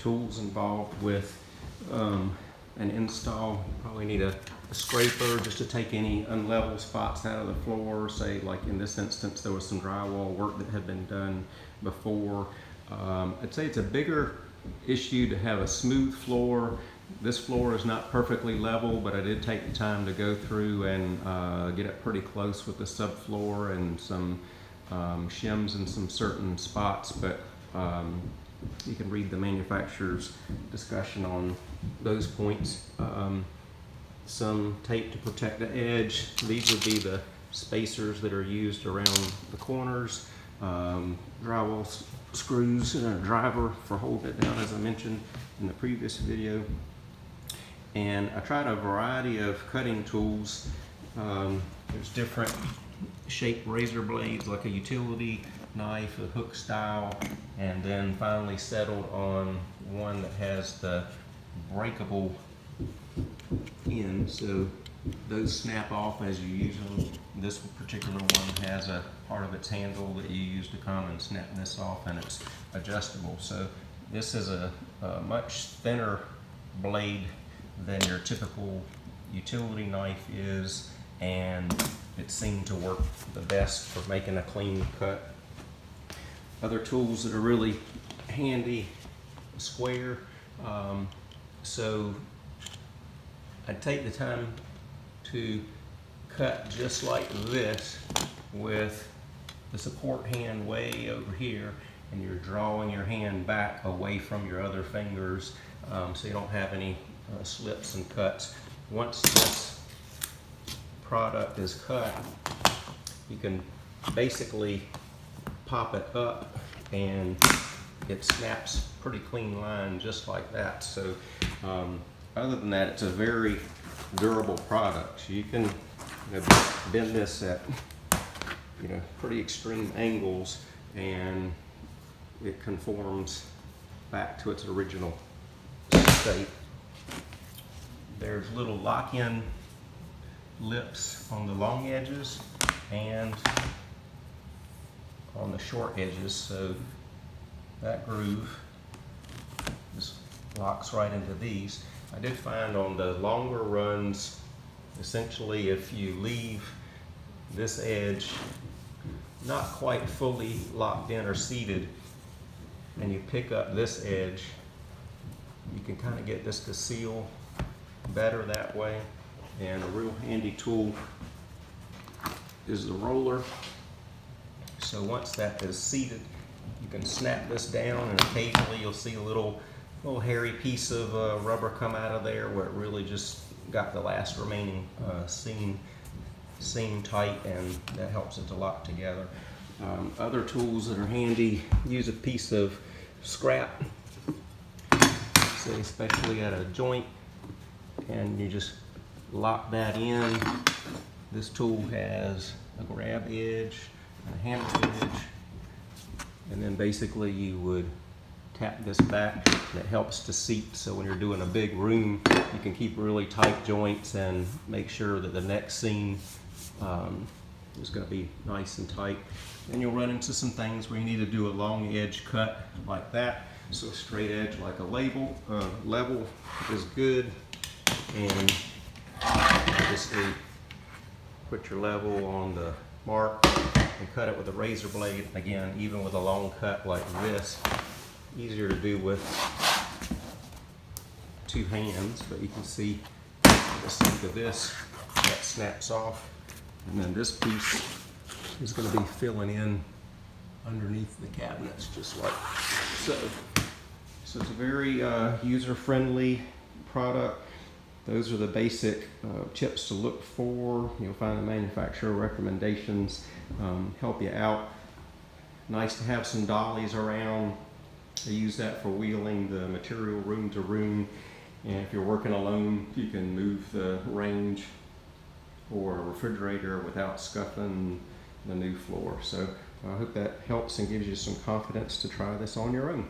tools involved with an install. You probably need a scraper just to take any unlevel spots out of the floor. Say like in this instance there was some drywall work that had been done before. I'd say it's a bigger issue to have a smooth floor. This floor is not perfectly level, but I did take the time to go through and get it pretty close with the subfloor and some shims in some certain spots, but you can read the manufacturer's discussion on those points. Some tape to protect the edge. These would be the spacers that are used around the corners. Drywall screws and a driver for holding it down, as I mentioned in the previous video. And I tried a variety of cutting tools. There's different shaped razor blades, like a utility knife, a hook style, and then finally settled on one that has the breakable end, so those snap off as you use them. This particular one has a part of its handle that you use to come and snap this off, and it's adjustable. So this is a much thinner blade than your typical utility knife is, and it seemed to work the best for making a clean cut. Other tools that are really handy, square. So I take the time to cut just like this with the support hand way over here, and you're drawing your hand back away from your other fingers, so you don't have any slips and cuts. Once this product is cut, you can basically pop it up and it snaps pretty clean line just like that. So other than that, it's a very durable product. You can bend this at pretty extreme angles and it conforms back to its original state. There's little lock-in lips on the long edges and on the short edges, so that groove just locks right into these. I did find on the longer runs, essentially if you leave this edge not quite fully locked in or seated and you pick up this edge, you can kind of get this to seal better that way. And a real handy tool is the roller. So once that is seated, you can snap this down, and occasionally you'll see a little hairy piece of rubber come out of there where it really just got the last remaining seam tight, and that helps it to lock together. Other tools that are handy, use a piece of scrap, say especially at a joint, and you just lock that in. This tool has a grab edge and a hammer edge, and then basically you would tap this back and it helps to seat, so when you're doing a big room you can keep really tight joints and make sure that the next seam is going to be nice and tight. And you'll run into some things where you need to do a long edge cut like that, so a straight edge like a level is good, and obviously put your level on the mark and cut it with a razor blade. Again, even with a long cut like this, easier to do with two hands, but you can see the sink of this that snaps off, and then this piece is going to be filling in underneath the cabinets just like so. So it's a very user-friendly product. Those are the basic tips to look for. You'll find the manufacturer recommendations help you out. Nice to have some dollies around. I use that for wheeling the material room to room. And if you're working alone, you can move the range or a refrigerator without scuffing the new floor. So I hope that helps and gives you some confidence to try this on your own.